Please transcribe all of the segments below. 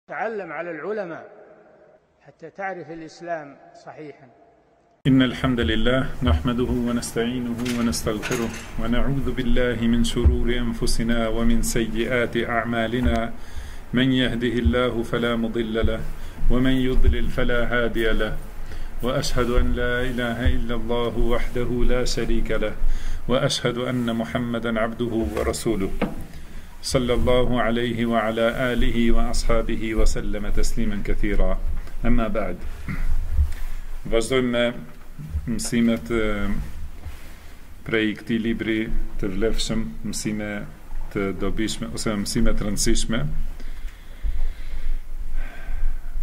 تعلم على العلماء حتى تعرف الإسلام صحيحا. إن الحمد لله نحمده ونستعينه ونستغفره ونعوذ بالله من شرور أنفسنا ومن سيئات أعمالنا، من يهده الله فلا مضل له ومن يضلل فلا هادي له، وأشهد أن لا إله إلا الله وحده لا شريك له، وأشهد أن محمدا عبده ورسوله صلى الله عليه وعلى آله وأصحابه وسلم تسليما كثيرا. أما بعد. Vazhdojmë me mësimet prej këtij libri të vlefshëm, mësime të dobishme ose mësime të rëndësishme.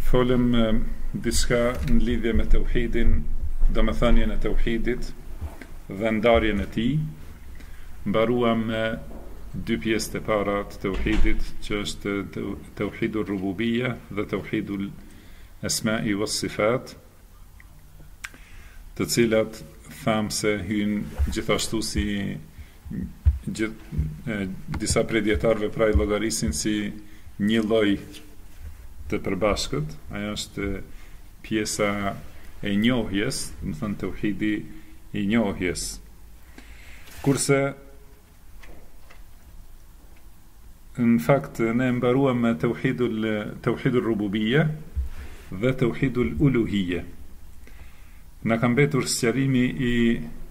Folëm diçka në lidhje me tauhidin, domethënien e tauhidit dhe ndarjen e tij. Mbaruam me dy pjesë të para të tauhidit, që është tauhidul rububiyya dhe tauhidul asma'i was sifat, të cilat thamë se hynë gjithashtu si disa prej dietarëve pra i llogarisin si një lloj të përbashkët. Ajo është pjesa e njohjes, do të thënë tauhidi i njohjes. Kurse në fakt ne mbaruam me tauhidul rububiyya dhe tauhidul uluhiyya. Na ka mbetur sqarimi i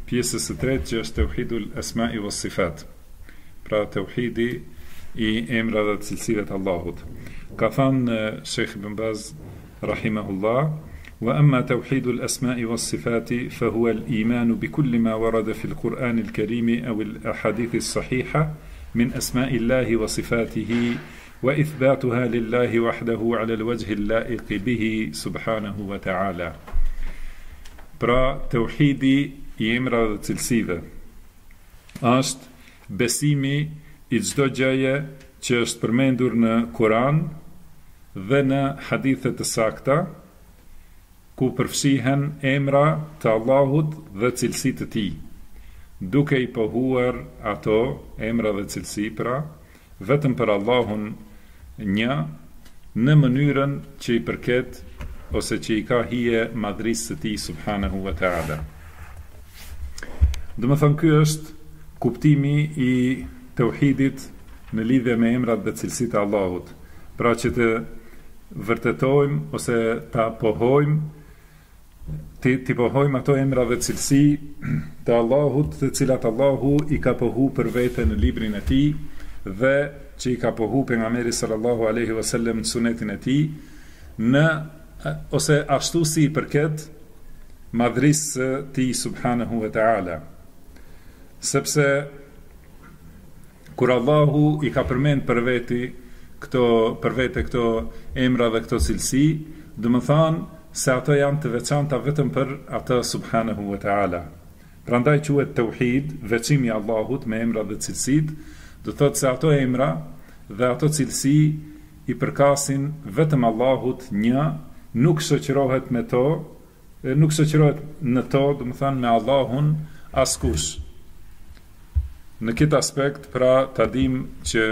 pjesës së tretë, që është tauhidul asma'i was sifat, pra tauhidi i emrave dhe cilësive të Allahut. Ka thënë Sheikh Ibn Baz rahimahullah: wa amma tauhidul asma'i was sifati fa huwa al-iman bi kulli ma warada fi al-Qur'an al-Karim aw al-ahadith as-sahiha min asma'i Allahi wa sifatihi wa ithbatuha lillahi wahdahu ala al-wajhi al-la'iq bihi subhanahu wa ta'ala. Pra, tauhidi i emrave dhe cilësive është besimi i çdo gjëje që është përmendur në Kur'an dhe në hadithe të sakta, ku përfshihen emra të Allahut dhe cilësitë e tij, duke i pohuar ato emra dhe cilësi pra vetëm për Allahun një, në mënyrën që i përket ose që i ka hije madhrisë së tij subhanahu wa ta'ala. Do të thonë, ky është kuptimi i tauhidit në lidhje me emrat dhe cilësitë e Allahut. Pra që të vërtetojmë ose ta pohojmë, ti pohojmë ato emra dhe cilësi të Allahut, të cilat Allahu i ka pohu për vete në librin e tij dhe që i ka pohu pejgamberi sallallahu alaihi wasallam në sunetin e tij, në ose ashtu si i përket madhrisë së tij subhanahu wa ta'ala. Sepse kur Allahu i ka përmend për vete këto emra dhe këto cilësi, do të thonë se ato janë të veçanta vetëm për atë subhanahu wa ta'ala. Prandaj quhet tauhid, veçimi i Allahut me emra dhe cilësitë, do thotë se ato emra dhe ato cilësi i përkasin vetëm Allahut një, nuk shoqërohet me to, nuk shoqërohet në to, do të thonë me Allahun askush. Në këtë aspekt, pra ta dim që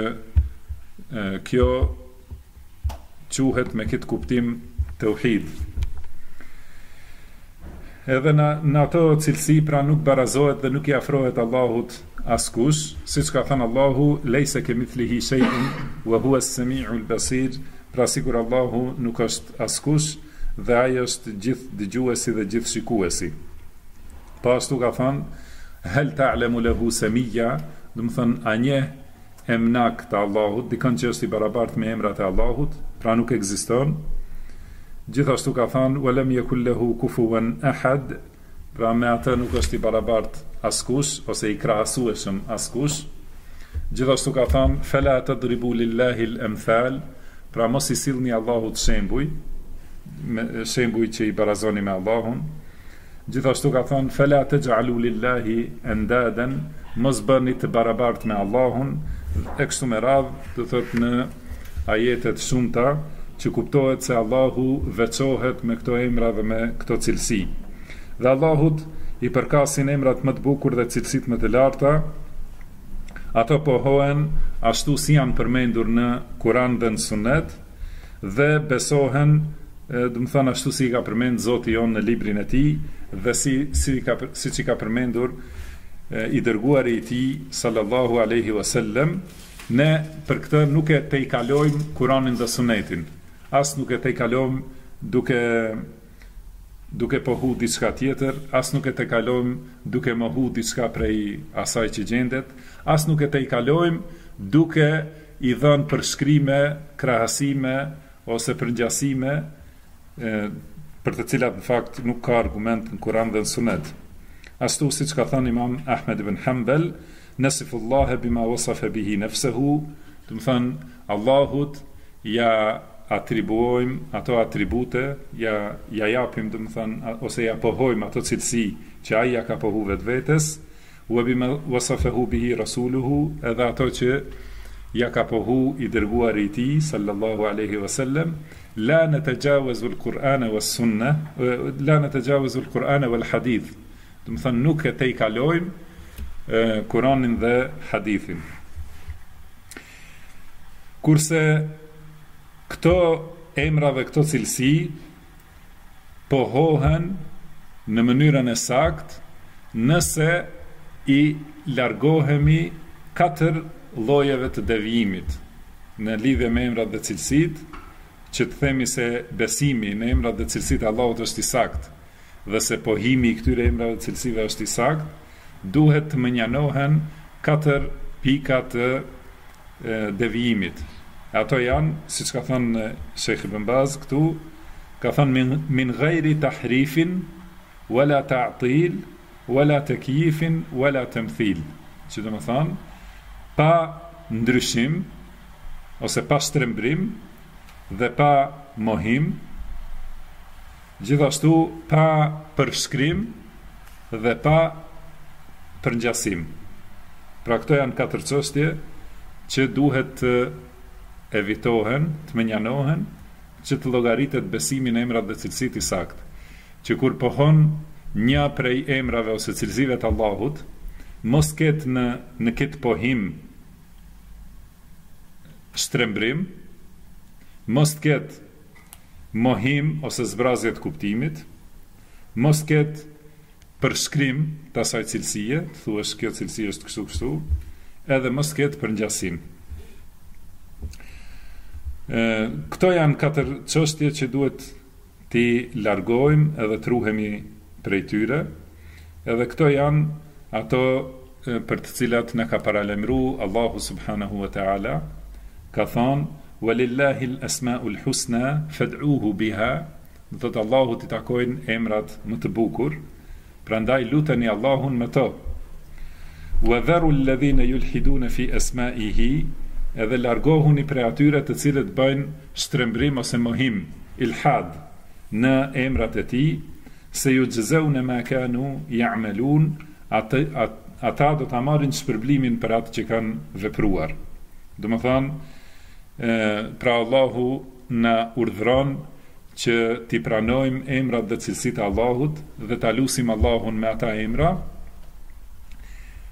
kjo quhet me këtë kuptim tauhid. Edhe në ato cilësi pra nuk barazohet dhe nuk i afrohet Allahut askush, siç ka thënë Allahu: "Laysa kamithlihi shay'un wa huwa as-sami'ul basir", pra sikur Allahu nuk është askush dhe ai është gjithë dëgjuesi dhe gjithë shikuesi. Po ashtu ka thënë: "Hal ta'lamu lahu samiyya", do të thonë a njeh emnak të Allahut, dikon që është i barabartë me emrat e Allahut, pra nuk ekziston. Gjithashtu ka thënë: "Wa lam yakul lahu kufuwan ahad", pra me atë nuk është i barabartë askush ose i krahasueshëm askush. Gjithashtu ka thënë: "Fala tadribu lillahi al-amthal", pra mos i sillni Allahut shembuj që i barazoni me Allahun. Gjithashtu ka thënë: "Fala taj'alu lillahi andadan", mos bëni të barabartë me Allahun. E kështu me radhë, do thotë në ajetet shumta që kuptohet se Allahu veçohet me këto emra dhe me këto cilësi. Dhe Allahut i përkasin emrat më të bukur dhe cilësitë më të larta. Ato pohohen ashtu si janë përmendur në Kur'an dhe në Sunet, dhe besohen, do të thënë ashtu si i ka përmend Zoti jon në librin e tij dhe siç i ka përmendur i dërguari i tij sallallahu alaihi wasallam. Ne për këtë nuk e tejkalojmë Kur'anin dhe Sunetin, as nuk e tejkalojmë duke pohu diçka tjetër, as nuk e tejkalojmë duke mohu diçka prej asaj që gjendet, as nuk e tejkalojmë duke i dhënë përshkrime, krahasime ose përngjasime për të cilat në fakt nuk ka argument në Kur'an dhe në Sunet. Ashtu siç ka thënë Imam Ahmed ibn Hanbal, nasifullaha bima wasafa bihi nafsuhu, do të thënë Allahut ja atribuojmë ato atribute, ja japim, do të thënë, ose ja pohojmë ato cilësi që ai ja ka pohu vetvetes, wa bima wasafahu bihi rasuluhu, edhe ato që ja ka pohu i dërguari i tij sallallahu alaihi wasallam. La natajawazu al-Qur'ana was-sunnah, la natajawazu al-Qur'ana wal-hadith. Do të thënë nuk e tejkalojmë Kur'anin dhe hadithin. Kurse këto emra dhe këto cilësi pohohen në mënyrën e saktë nëse i largohemi 4 llojeve të devijimit në lidhje me emrat dhe cilësitë, që të themi se besimi në emrat dhe cilësitë e Allahut është i saktë dhe se pohimi i këtyre emrave dhe cilësive është i saktë, duhet të menjanohen 4 pika të devijimit. Ato janë, siç ka thënë Sheikh Ibn Baz këtu, ka thënë min ghairi tahrifin wala ta'til wala takyifin wala tamthil. Që do të thonë pa ndryshim ose pa shtrembrim dhe pa mohim, gjithashtu pa përshkrim dhe pa përngjasim. Pra këto janë 4 çështje që duhet të evitohen, të menjanohen, që të llogaritet besimi në emrat dhe cilësitë i saktë. Që kur pohon një prej emrave ose cilësive të Allahut, mos ketë në këtë pohim shtrembrim, mos ketë mohim ose zbrazje të kuptimit, mos ketë përshkrim të asaj cilësie, të thuash kjo cilësi është kështu, edhe mos ketë përngjasim. Këto janë 4 çështje që duhet t'i largojmë edhe të ruhemi prej tyre, edhe këto janë ato për të cilat na ka paralemru Allahu subhanahu wa ta'ala, ka thonë walillahi al-asma'ul husna fad'uhu biha, do të Allahut i takojnë emrat më të bukur, prandaj luteni Allahun me to. Wa dharu alladhina yulhiduna fi asma'ihi, edhe largohuni prej atyre të cilët bëjnë shtrembrim ose mohim, ilhad në emrat e tij, se yujzauna ma kanu ya'malun, ata do ta marrin shpërblimin për atë që kanë vepruar. Do të thonë, pra Allahu na urdhëron që t'i pranojmë emrat dhe cilësitë e Allahut dhe ta lutim Allahun me ata emra,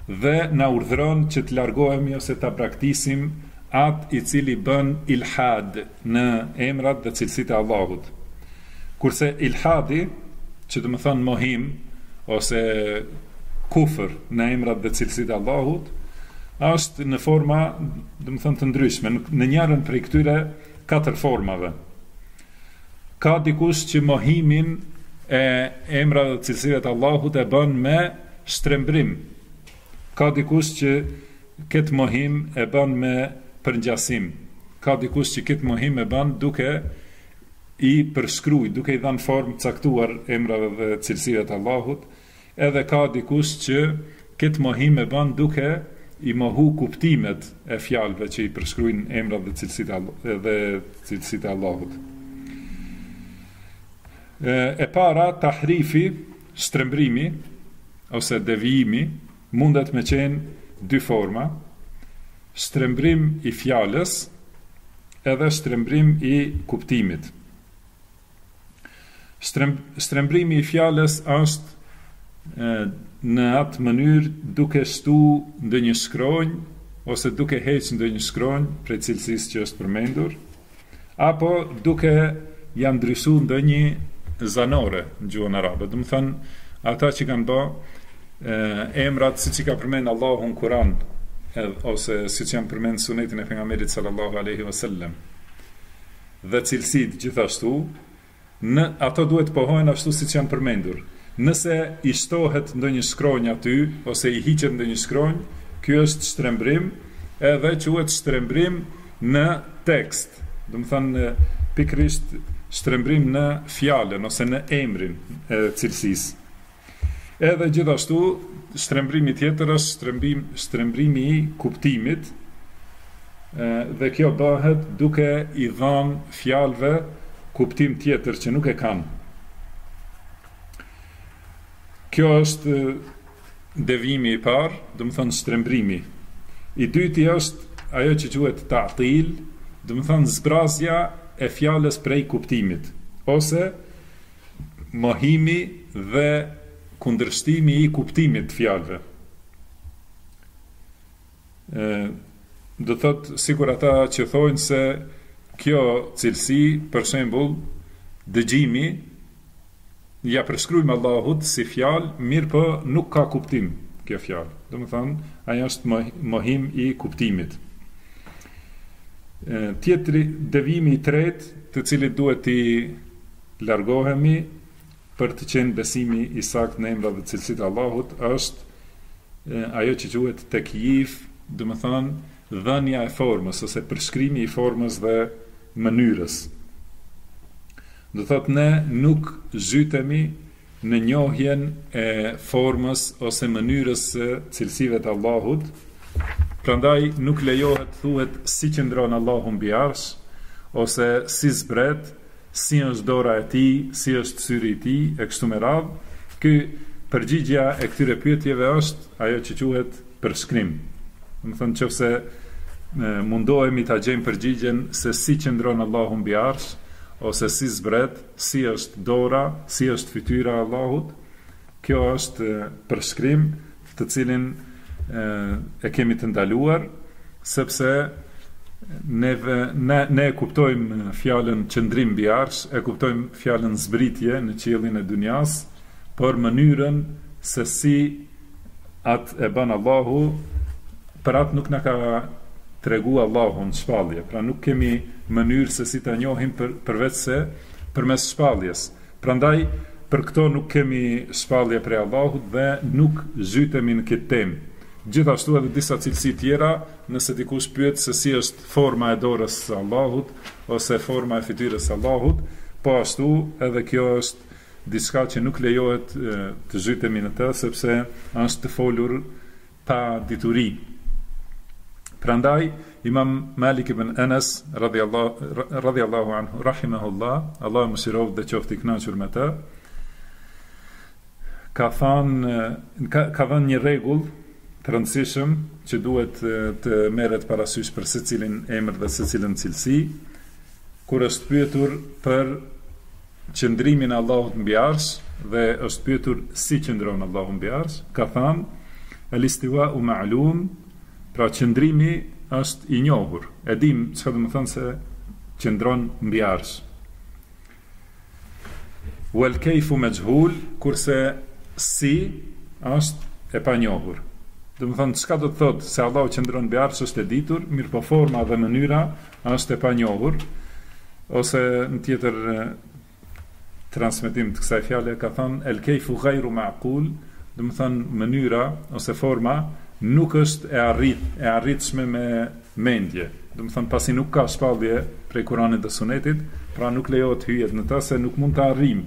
dhe na urdhëron që të largohemi ose ta praktisim atë i cili bën ilhad në emrat dhe cilësitë e Allahut. Kurse ilhadi, që do të thonë mohim ose kufër në emrat dhe cilësitë e Allahut, është në forma, do të thonë, të ndryshme, në njërin prej këtyre 4 formave. Ka dikush që mohimin e emrave dhe cilësive të Allahut e bën me shtrembrim. Ka dikush që këtë mohim e bën me përngjasim. Ka dikush që këtë mohim e bën duke i përshkruaj, duke i dhënë formë caktuar emrave dhe cilësive të Allahut, edhe ka dikush që këtë mohim e bën duke i mohu kuptimet e fjalëve që i përshkruajnë emrat dhe cilësitë e Allahut. E para, tahrifi, shtrembrimi ose devijimi, mundet me qenë 2 forma: shtrembrim i fjalës edhe shtrembrim i kuptimit. Shtrembrimi i fjalës është në atë mënyrë duke shtu ndonjë shkronjë ose duke heqë ndonjë shkronjë prej cilësisë që është përmendur, apo duke ja ndryshuar ndonjë zanore në gjuhën arabe. Do të thënë, ata që kanë bë emrat siç i ka përmend Allahu në Kur'an, ose siç janë përmend sunetin e pejgamberit sallallahu alaihi wasallam, dhe cilësitë gjithashtu, ato duhet pohohen ashtu siç janë përmendur. Nëse i shtohet ndonjë shkronjë aty ose i hiqet ndonjë shkronjë, ky është shtrembrim, edhe quhet shtrembrim në tekst. Do të thënë pikërisht shtrembrim në fjalën ose në emrin e cilësisë. Edhe gjithashtu shtrembrimi tjetër është shtrembrimi i kuptimit, dhe kjo bëhet duke i dhënë fjalëve kuptim tjetër që nuk e kanë. Kjo është devijimi i parë, do të thënë shtrembrimi. I dyti është ajo që quhet ta'til, do të thënë zbrazja e fjalës prej kuptimit, ose mohimi dhe kundërshtimi i kuptimit të fjalëve. Do thotë sikur ata që thonë se kjo cilësi, për shembull, dëgjimi, ja preskrujmë Allahut si fjalë, mirë po nuk ka kuptim kjo fjalë. Do të thonë, ajo është mohim i kuptimit. Tjetri, devijimi i tretë, të cilit duhet i largohemi për të qenë besimi i saktë në emrat dhe cilësitë e Allahut, është ajo që quhet tekyif, do të thonë dhënia e formës ose përshkrimi i formës dhe mënyrës. Do thotë ne nuk zhytemi në njohjen e formës ose mënyrës së cilësive të Allahut, prandaj nuk lejohet thuhet si qëndron Allahu mbi arsh, ose si zbret, si është dora e tij, si është syri i tij, e kështu me radhë. Ky përgjigjja e këtyre pyetjeve është ajo që quhet përshkrim. Do të thonë nëse mundohemi ta gjejmë përgjigjen se si qëndron Allahu mbi arsh, ose si zbret, si është dora, si është fytyra e Allahut, kjo është përshkrim të cilin e kemi të ndaluar, sepse ne e kuptojmë fjalën qëndrim mbi arsh, e kuptojmë fjalën zbritje në qiellin e dunjas, por mënyrën se si atë e bën Allahu, për atë nuk na ka tregu Allahu në shpallje. Pra nuk kemi mënyrë se si ta njohim përveç se përmes shpalljes. Prandaj për këto nuk kemi shpallje prej Allahut dhe nuk zhytemi në këtë temë. Gjithashtu edhe disa cilësi tjera, nëse dikush pyet se si është forma e dorës së Allahut ose forma e fytyrës së Allahut, po ashtu edhe kjo është diçka që nuk lejohet të zhytemi në të, sepse është të folur pa dituri. Prandaj Imam Malik ibn Anas radhiyallahu anhu rahimahullah, Allahu mëshiroft dhe qoftë i kënaqur me të, ka thënë një rregull të rëndësishëm që duhet të merret parasysh për secilin emër dhe secilën cilësi, kur është pyetur për qëndrimin e Allahut mbi arsh dhe është pyetur si qëndron Allahu mbi arsh, ka thënë al-istiwa'u ma'lum, pra qëndrimi është i njohur. E dim çka do të thonë se qëndron mbi arsh. Wal kayfu majhul, kurse si është e panjohur. Do të thonë çka do të thotë se Allahu qëndron mbi arsh është e ditur, mirë po forma dhe mënyra është e panjohur. Ose në tjetër transmetim të kësaj fjale ka thënë el kayfu ghayru ma'qul, do të thonë mënyra ose forma nuk është e arritshme me mendje. Do të thonë pasi nuk ka shpallje prej Kuranit dhe Sunetit, pra nuk lejohet hyjet në ta, se nuk mund të arrim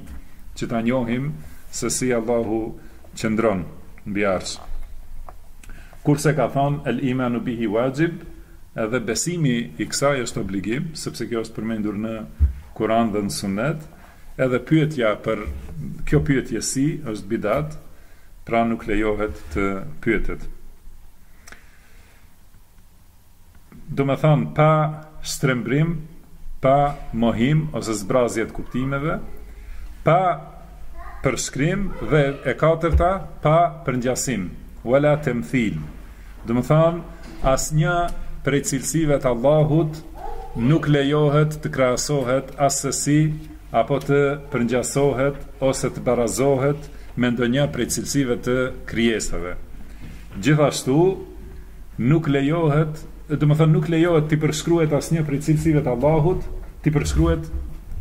që ta njohim se si Allahu qëndron mbi arsh. Kurse ka thënë el imanu bihi wajib, edhe besimi i kësaj është obligim, sepse kjo është përmendur në Kuran dhe në Sunet, edhe pyetja për kjo pyetje si është bidat, pra nuk lejohet të pyetet. Do me thanë pa shtrembrim, pa mohim ose zbrazje të kuptimeve, pa përshkrim dhe e katërta pa përngjasim, wala tamthil. Do me thanë asnjë prej cilësive të Allahut nuk lejohet të krahasohet asesi apo të përngjasohet ose të barazohet me ndonjë prej cilësive të krijesave. Gjithashtu nuk lejohet, nuk lejohet të përshkruhet asnjë prej cilësive të Allahut, të përshkruhet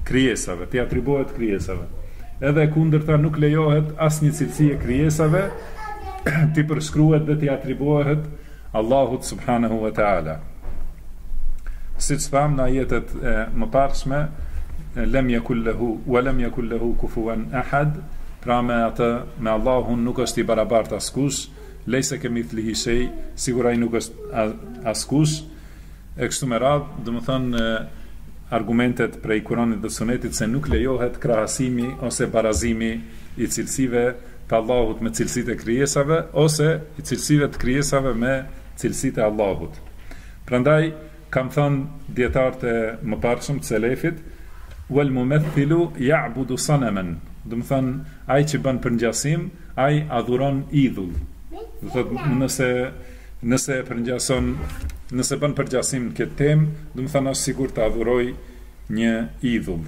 krijesave, të atribuohet krijesave. Edhe kundërta nuk lejohet asnjë cilësi e krijesave të përshkruhet dhe të atribuohet Allahut subhanahu wa taala. Siç tham në ajetet e mëparshme, lem yakul lahu wa lam yakul lahu kufuwan ahad, pra me atë me Allahun nuk është i barabartë askush, lejse kemithlihi shay, sigurai nuk është askush. E kështu me radhë, do të thonë argumentet prej Kuranit dhe Sunetit se nuk lejohet krahasimi ose barazimi i cilësive të Allahut me cilësitë e krijesave ose i cilësive të krijesave me cilësitë e Allahut. Prandaj kam thënë dietarët e mëparshëm të selefit, wal mumaththilu ya'budu sanaman, do të thonë ai që bën përngjasim, ai adhuron idhull. Do thotë nëse përngjason, nëse bën përngjasim në këtë temë, do të thonë është sigurt të adhuroj një idhull.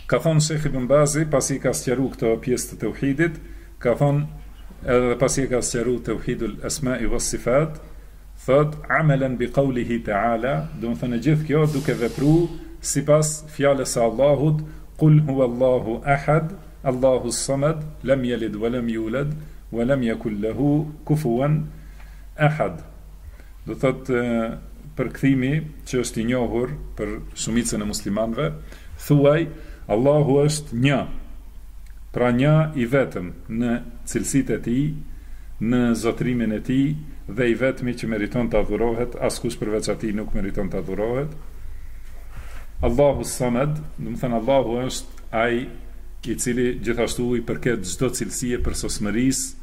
Ka thonë Sheikh Ibn Bazi, pasi ka sqaruar këto pjesë të tauhidit, ka thonë edhe pasi ka sqaruar tauhidul asma'i was sifat, thot amalan bi qawlihi ta'ala, do të thonë gjithë kjo duke vepruar sipas fjalës së Allahut, qul huwallahu ahad, Allahu samad, lam yalid wa lam yulad wa lam yakul lahu kufuwan ahad. Do thot përkthimi që është i njohur për shumicën e muslimanëve, thuaj Allahu është një, pra një i vetëm në cilësitë e tij, në zotrimin e tij dhe i vetmi që meriton të adhurohet, askush përveç atij nuk meriton të adhurohet. Allahu samad, do të thënë Allahu është ai i cili gjithashtu i përket çdo cilësie përsosmërisë,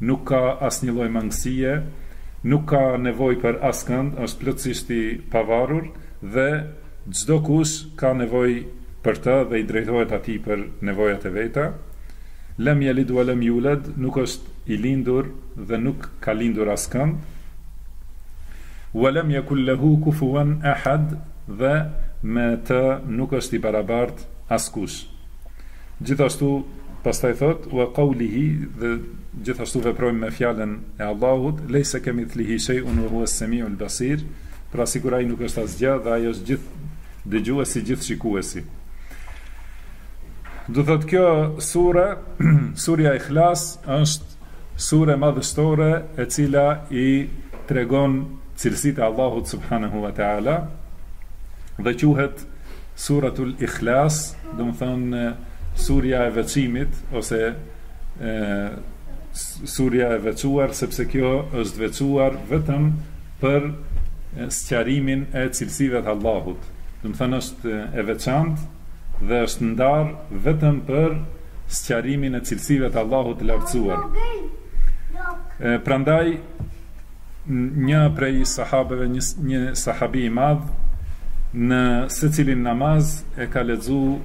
nuk ka asnjë lloj mangësie, nuk ka nevojë për askënd, është plotësisht i pavarur dhe çdo kush ka nevojë për të dhe i drejtohet atij për nevojat e veta. Lam yalid wa lam yulad, nuk është i lindur dhe nuk ka lindur askënd. Wa lam yakul lahu kufuwan ahad, dhe me të nuk është i barabartë askush. Gjithashtu pastaj thot wa qawlihi, dhe gjithashtu veprojmë me fjalën e Allahut, leysa kamithlihi shay'un wa huwa as-sami'ul basir, pra sigurai nuk është asgjë dhe ai është gjithë dëgjuesi, gjithë shikuesi. Do thot kjo sura, surja Ikhlas, është sure madhështore e cila i tregon cilësitë e Allahut subhanahu wa taala dhe quhet suratul Ikhlas, do të thonë surja e veçimit ose surja e veçuar, sepse kjo është veçuar vetëm për sqarimin e cilësive të Allahut. Do të thonë është e veçantë dhe është ndarë vetëm për sqarimin e cilësive të Allahut të lartësuar. Prandaj një prej sahabeve, një sahabi i madh, në secilin namaz e ka lexuar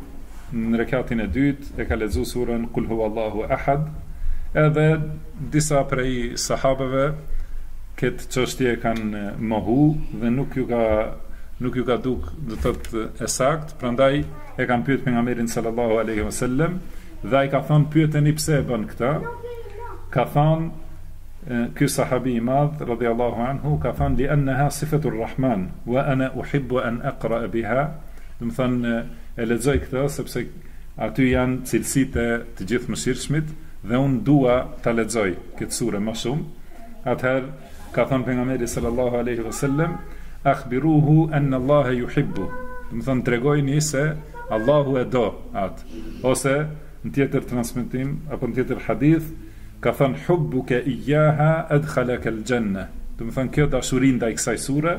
në rekatin e dytë, e ka lexuar surën Kul huwallahu ahad, edhe disa prej sahabeve këtë çështje kanë mohu dhe nuk ju ka duk do thotë e sakt, prandaj e kanë pyet pejgamberin sallallahu alaihi wasallam dhe ai ka thonë pyeteni pse e bën këtë. Ka thonë ky sahabi i madh radhiyallahu anhu ka thonë li annaha sifatur rahman wa ana uhibbu an aqra biha, do të thonë e lexoj këtë sepse aty janë cilësitë të gjithë mëshirshmit dhe unë dua ta lexoj këtë sure më shumë. Atëherë ka thonë pejgamberi sallallahu alaihi wasallam akhbiruhu anna Allah yuhibbu, do të thonë tregojini se Allahu e do atë, ose në tjetër transmetim apo në tjetër hadith ka thënë hubbuka iyyaha adkhalaka al-janna, do të thonë kjo dashuri ndaj kësaj sure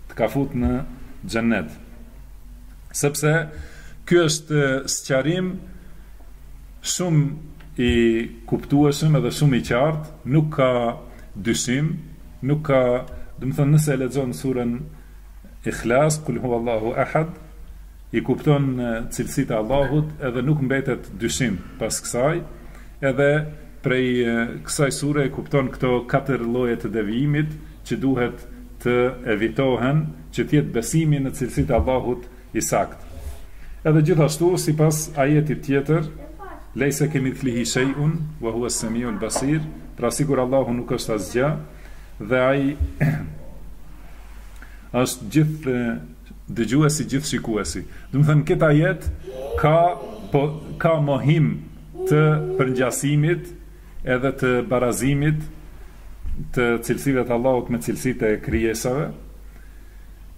të ka fut në xhennet, sepse ky është sqarim shumë i kuptueshëm edhe shumë i qartë, nuk ka dyshim, nuk ka, do të thonë nëse e lexon surën Ikhlas, Kul huwallahu ahad, i kupton cilësitë e Allahut edhe nuk mbetet dyshim pas kësaj, edhe prej kësaj sure e kupton këto 4 lloje të devijimit që duhet të evitohen që tjetë besimi në cilësitë e Allahut i sakt. Edhe gjithashtu, sipas ajetit tjetër, lejse kemithlihi shay'un wa huwa as-sami'ul basir, pra sigur Allahu nuk është asgjë dhe ai është gjithë dëgjuesi, gjithë shikuesi. Do të thënë këtë ajet ka mohim të përngjasimit edhe të barazimit të cilësive të Allahut me cilësitë e krijesave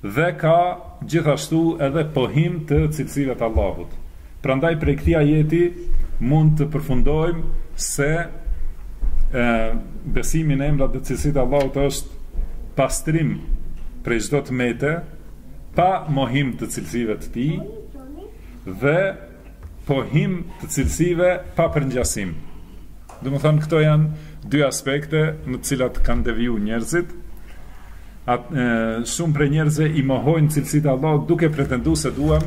dhe ka gjithashtu edhe pohim të cilësive të Allahut. Prandaj prej këtij ajeti mund të përfundojmë se besimi në emrat dhe cilësitë e Allahut është pastrim prej çdo tmete, pa mohim të cilësive të tij dhe pohim të cilësive pa përngjasim. Do të thonë këto janë dy aspekte në të cilat kanë deviju njerëzit. Shumë prej njerëzve i mohojnë cilësitë e Allahut duke pretenduar se duan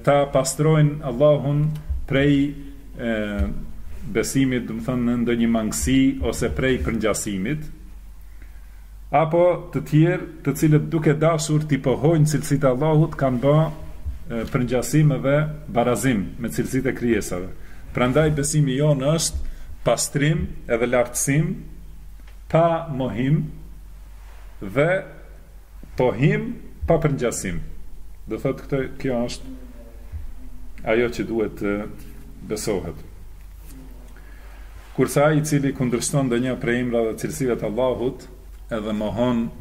ta pastrojnë Allahun prej besimit, do të thonë në ndonjë mangësi ose prej përngjasimit, apo të tjerë të cilët duke dashur t'i pohojnë cilësitë e Allahut kanë bërë përngjasim dhe barazim me cilësitë e krijesave. Prandaj besimi jonë është pastrim edhe lartësim pa mohim dhe pohim pa përngjasim. Do thotë kjo është ajo që duhet të besohet. Kurse ai i cili kundërshton ndonjë prej emrave dhe cilësive të Allahut edhe mohon,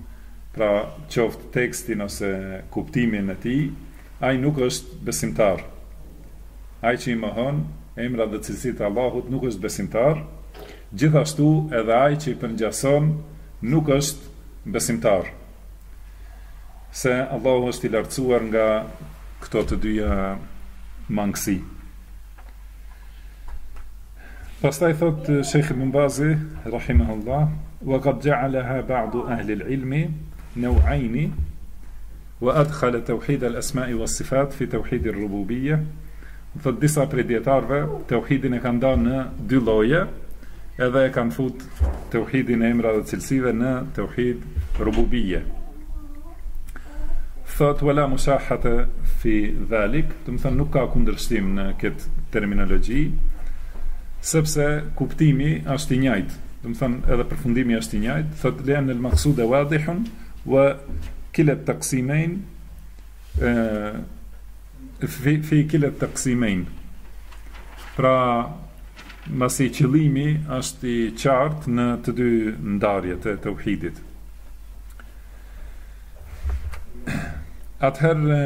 pra qoftë tekstin ose kuptimin e tij, ai nuk është besimtar. Ai që i mohon emrat dhe cilësitë e Allahut nuk është besimtar, gjithashtu edhe ai që i përngjason nuk është besimtar. Se Allahu është i lartësuar nga këto të dyja mangësi. Pastaj thot Sheikh Ibn Bazi rahimahullah, wa qad ja'alaha ba'du ahli al-ilmi naw'ayn wa adkhala tawhid al-asma'i was-sifat fi tawhid ar-rububiyyah. Thot disa prej dietarëve tauhidin e kanë dhënë në dy lloje, edhe e kanë fut tauhidin e emrave dhe cilësive në tauhid rububiyye. Thot wala mushahata fi dhalik, do të thonë nuk ka kundërshtim në këtë terminologji, sepse kuptimi është i njëjtë, do të thonë edhe përfundimi është i njëjtë. Thot lian al-maqsud wadihun wa kila at-taqsimain fi kila at-taqsimain. Pra masi qëllimi është i qartë në të dy ndarjet e tauhidit. Atëherë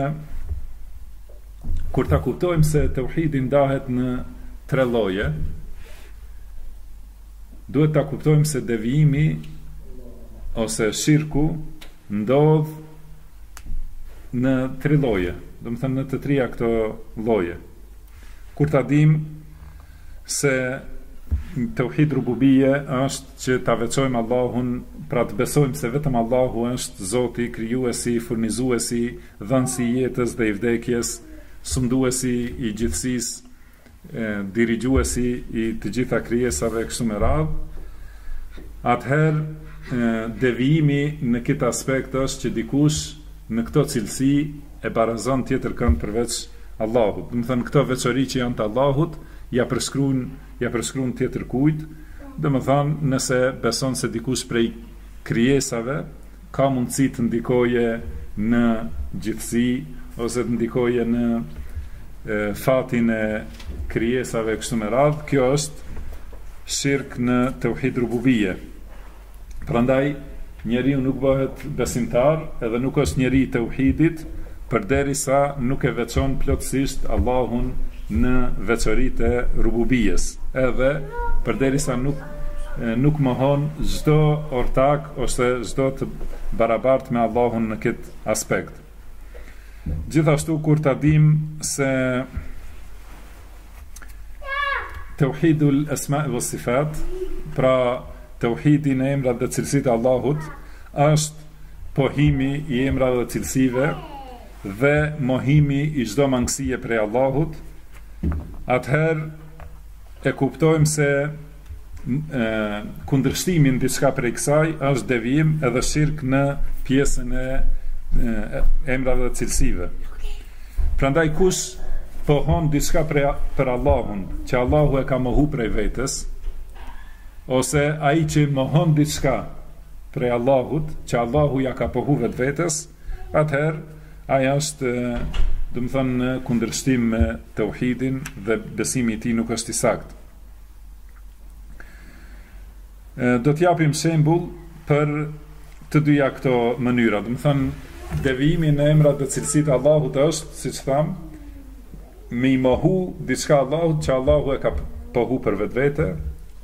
kur ta kuptojmë se tauhidi ndahet në tre lloje, duhet ta kuptojmë se devijimi ose shirku ndodh në tre lloje, do të thënë në të trija këto lloje. Kur ta dim se tauhid rububie është që ta veçojmë Allahun, pra të besojmë se vetëm Allahu është Zoti, krijuesi, furnizuesi, dhënësi i jetës dhe i vdekjes, sunduesi i gjithësisë, dirigjuesi i të gjitha krijesave kështu me radhë. Atëherë devijimi në këtë aspekt është që dikush në këto cilësi e barazon tjetër kënd përveç Allahut. Do të thënë këto veçori që janë të Allahut ja përshkruan tjetër kujt. Do të thënë nëse beson se dikush prej krijesave ka mundësi të ndikoje në gjithësi ose të ndikoje në fatin e krijesave kështu me radhë, kjo është shirk në tauhid rububie. Prandaj njeriu nuk bëhet besimtar edhe nuk është njeri i tauhidit përderisa nuk e veçon plotësisht Allahun në veçoritë e rububies, edhe përderisa nuk mohon çdo ortak ose çdo të barabartë me Allahun në këtë aspekt. Gjithashtu kur ta dim se tauhidul asma' was sifat, pra tauhidi në emrat dhe cilësitë e Allahut, është pohimi i emrave dhe cilësive dhe mohimi i çdo mangësie prej Allahut, atëherë e kuptojmë se kundërshtimin diçka prej kësaj është devijim edhe shirk në pjesën e emrave dhe cilësive. Prandaj kush pohon diçka për Allahun, që Allahu e ka mohu prej vetes, ose ai që mohon diçka prej Allahut, që Allahu ja ka pohu vetes, atëherë ai është, do të thonë, në kundërshtim me tauhidin dhe besimi i tij nuk është i saktë. Do t'japim shembull për të dyja këto mënyra. Do të thonë, devijimi në emrat dhe cilësitë e Allahut është, siç tham, me i mohu diçka Allahut që Allahu e ka pohu për vetvete,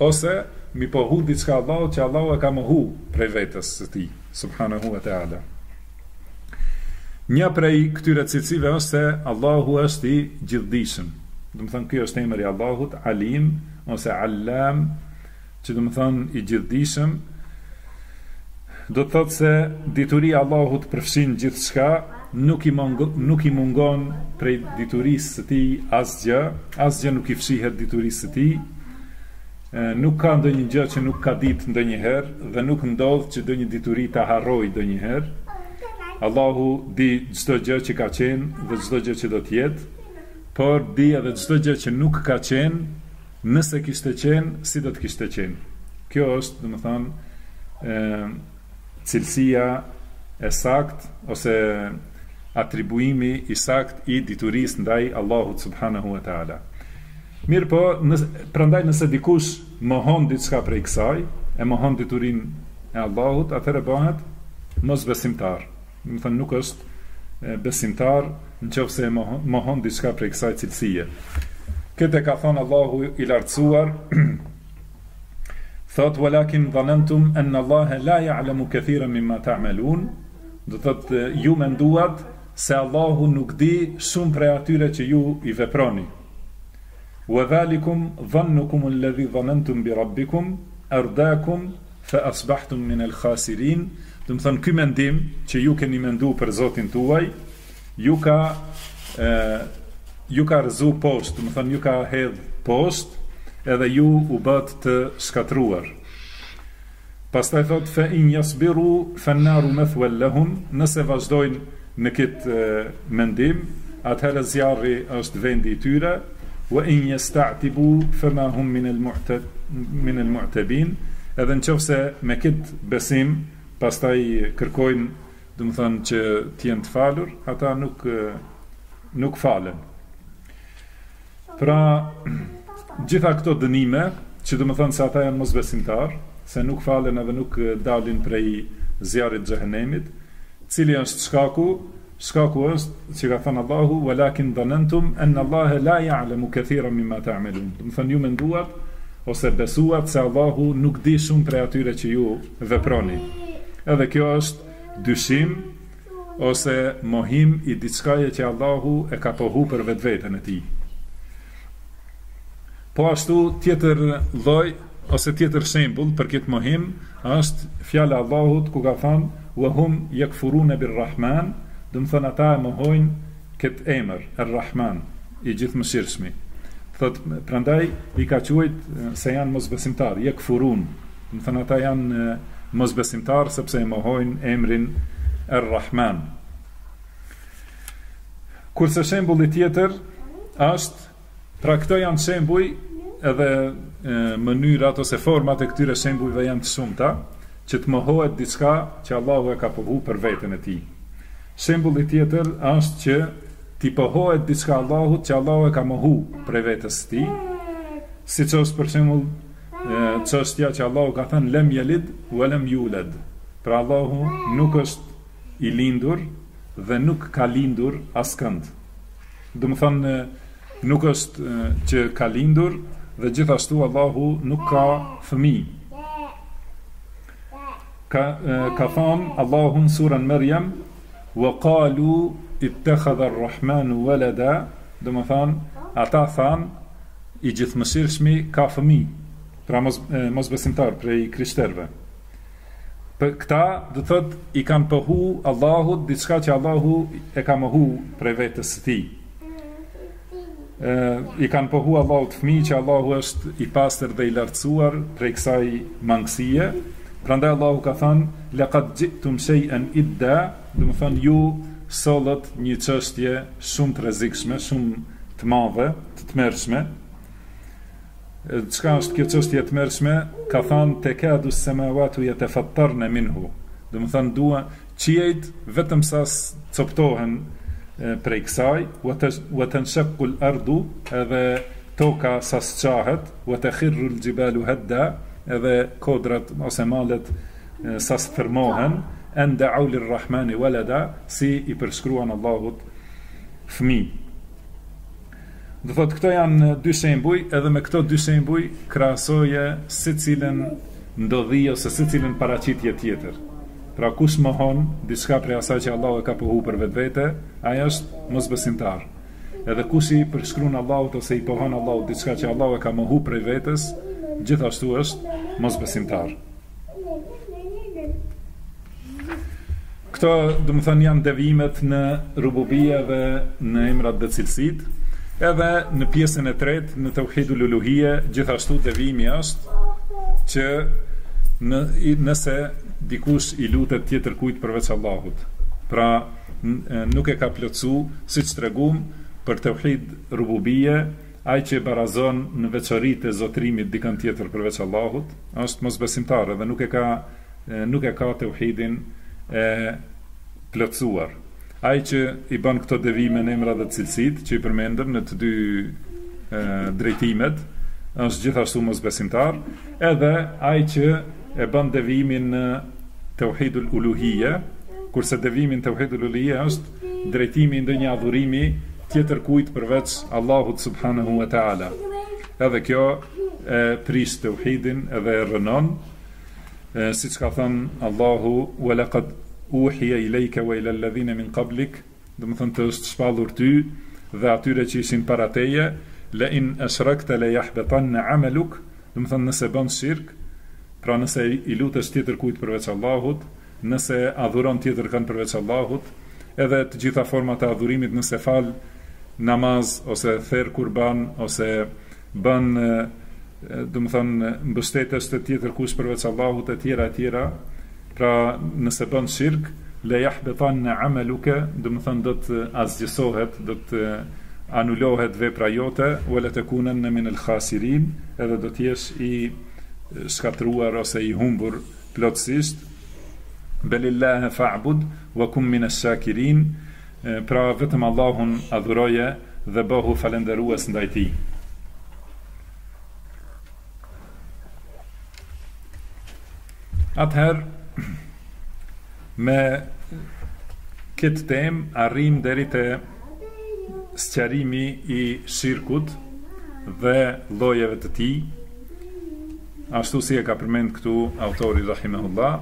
ose mi pohu diçka Allahut që Allahu e ka mohu prej vetes së tij, subhanahu wa ta'ala. Një prej këtyre cilësive është se Allahu është i gjithdijshëm. Do të thonë, ky është emri i Allahut, Alim ose Allam, që do të thonë i gjithdijshëm. Do të thotë se dituria e Allahut përfshin gjithçka, nuk i mungon prej diturisë së tij asgjë nuk i fshihet diturisë së tij. Nuk ka ndonjë gjë që nuk ka ditë ndonjëherë dhe nuk ndodh që ndonjë dituri ta harrojë ndonjëherë. Allahu di çdo gjë që ka qenë dhe çdo gjë që do të jetë, por di edhe çdo gjë që nuk ka qenë, nëse kishte qenë, si do të kishte qenë. Kjo është, domethënë, cilësia e saktë ose atribuimi i saktë i diturisë ndaj Allahut subhanahu wa taala. Mirë po, prandaj nëse dikush mohon diçka prej kësaj, e mohon diturinë e Allahut, atëherë bëhet mosbesimtar. Do të thonë, nuk është besimtar nëse mohon diçka prej kësaj cilësie. Këtë ka thënë Allahu i lartësuar, thot walakin dhanantum anna Allah la ya'lamu kathiran mimma ta'malun, do thotë ju menduat se Allahu nuk di shumë prej atyre që ju i veproni. Wa dhalikum dhannukum alladhi dhanantum bi rabbikum ardakum fa asbahtum min al-khasirin. Do të thonë, ky mendim që ju keni menduar për Zotin tuaj, ju ka rëzu poshtë, do të thonë, ju ka hedh poshtë, edhe ju u bët të shkatruar. Pastaj thot fa in yasbiru fan-naru mathwal lahum, nëse vazhdojnë në këtë mendim, atëherë zjarri është vendi i tyre, wa in yasta'tibu fama hum min al-mu'tabin, edhe nëse me këtë besim pastaj kërkojnë, do të thonë, që të jenë të falur, ata nuk falen. Pra, gjitha këto dënime, që do të thonë se ata janë mosbesimtar, se nuk falen edhe nuk dalin prej zjarrit xhehenemit, cili është shkaku? Shkaku është që ka thënë Allahu, walakin dhanantum anna Allah la ya'lamu kathiran mimma ta'malun. Do të thonë, ju menduat ose besuat se Allahu nuk di shumë prej atyre që ju veproni. Edhe kjo është dyshim ose mohim i diçkaje që Allahu e ka pohu për vetveten e tij. Po ashtu tjetër lloj ose tjetër shembull për këtë mohim është fjala e Allahut ku ka thënë wa hum yakfuruna bir-Rahman, do të thonë ata e mohojnë këtë emër Ar-Rahman, i gjithëmshirshmi. Thotë prandaj i ka quajtur se janë mosbesimtar, yakfurun. Do të thonë ata janë mosbesimtar sepse e mohojnë emrin Ar-Rahman. Kurse shembulli tjetër është, pra këto janë shembuj edhe mënyrat ose format e këtyre shembujve janë të shumta, që të mohohet diçka që Allahu e ka pohu për veten e tij. Shembulli tjetër është që t'i pohohet diçka Allahut që Allahu e ka mohu për vetes së tij, siç është për shembull çështja që Allahu ka thënë lem yalid wa lam yulad. Pra Allahu nuk është i lindur dhe nuk ka lindur askënd. Do të thonë, nuk është që ka lindur dhe gjithashtu Allahu nuk ka fëmijë. Ka thënë Allahu në surën Maryam, wa qalu ittakhadha ar-rahmanu walada, do të thonë ata thanë i gjithëmshirshmi ka fëmijë. Pra mosbesimtar prej krishterëve. Për këta, do të thotë, i kanë pohu Allahut diçka që Allahu e ka mohu prej vetes së tij. I kanë pohu Allahut fëmijë që Allahu është i pastër dhe i lartësuar prej kësaj mangësie, Prandaj Allahu ka thënë laqad ji'tum shay'an idda, do të thonë ju sollët një çështje shumë të rrezikshme, shumë të madhe, të tmerrshme. Çka është kjo çështje e tmerrshme? Ka thënë tekadu as-samawati yatafattarna minhu. Do të thonë dua qiejt vetëm sa coptohen prej kësaj, wa tanshaqqu al-ardu, edhe toka sa sqahet, wa takhirru al-jibalu hadda, edhe kodrat ose malet sa sfirmohen, an da'u lir-rahmani walada, si i përshkruan Allahut fëmijë. Do thotë këto janë dy shembuj, edhe me këto dy shembuj krahasoje secilën ndodhi ose secilën paraqitje tjetër. Pra kush mohon diçka prej asaj që Allahu e ka pohu për vetvete, ai është mosbesimtar. Edhe kush i përshkruan Allahut ose i pohon Allahut diçka që Allahu e ka mohu prej vetes, gjithashtu është mosbesimtar. Këto, do të thënë, janë devimet në rububia dhe në emrat dhe cilësitë. Edhe në pjesën e tretë, në tauhidul uluhia, gjithashtu devimi është që nëse dikush i lutet tjetër kujt përveç Allahut, pra nuk e ka plotsu, siç tregum për tauhid rububie, ai që barazon në veçoritë e zotërimit dikën tjetër përveç Allahut, është mosbesimtar dhe nuk e ka tauhidin e plotsuar. Ai që i bën këto devime në emra dhe cilësitë që i përmendëm në të dy drejtimet, është gjithashtu mosbesimtar, edhe ai që e bën devimin në tauhidul uluhia, kurse devimi në tauhidul uluhia është drejtimi ndonjë adhurimi tjetër kujt përveç Allahut subhanahu wa taala. Edhe kjo e prish tauhidin edhe e rënon, siç ka thënë Allahu wa laqad uhiya ilayka wa ila alladhina min qablik, do të thonë të është shpallur ty dhe atyre që ishin para teje, la in ashrakta la yahbatanna amaluk, do të thonë nëse bën shirk, pra nëse i lutesh tjetër kujt përveç Allahut, nëse adhuron tjetër kënd përveç Allahut, edhe të gjitha format e adhurimit, nëse fal namaz ose therr kurban ose bën do të thonë mbështetesh të tjetër kush përveç Allahut e tjera, pra nëse bën shirk, la yahbatanna amaluka, do të thonë do të azgjësohet, do të anulohet vepra jote, wala takunanna min al-khasirin, edhe do të jesh i shkatruar ose i humbur plotësisht. Belillahi fa'bud wa kum min ash-shakirin, pra vetëm Allahun adhuroje dhe bëhu falendërues ndaj tij. Atëherë me këtë temë arrim deri te sqarimi i shirkut dhe llojeve të tij, ashtu si e ka përmend këtu autori rahimahullah,